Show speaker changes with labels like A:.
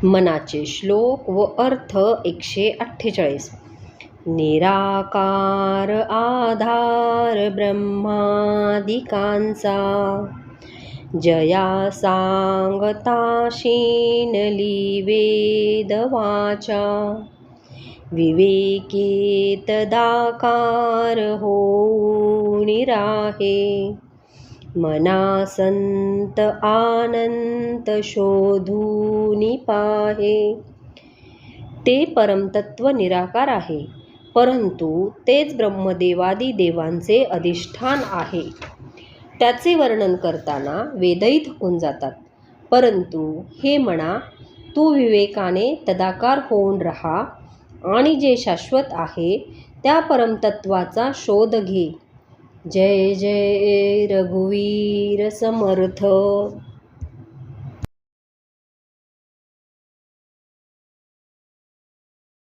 A: मनाचे श्लोक व अर्थ 148. निराकार आधार ब्रह्मादिकांचा, जया सांगता शीनली वेदवाचा, विवेके तदाकार होऊनी राहे, मनासंत आनंत शोधूनी पाहे. ते परमतत्व निराकार आहे, परंतु तेच ब्रह्मदेवादी देवांचे अधिष्ठान आहे. त्याचे वर्णन करताना वेदही थकून जातात. परंतु हे मना, तू विवेकाने तदाकार होऊन राहा आणि जे शाश्वत आहे त्या परमतत्वाचा शोध घे. जय जय रघुवीर समर्थ.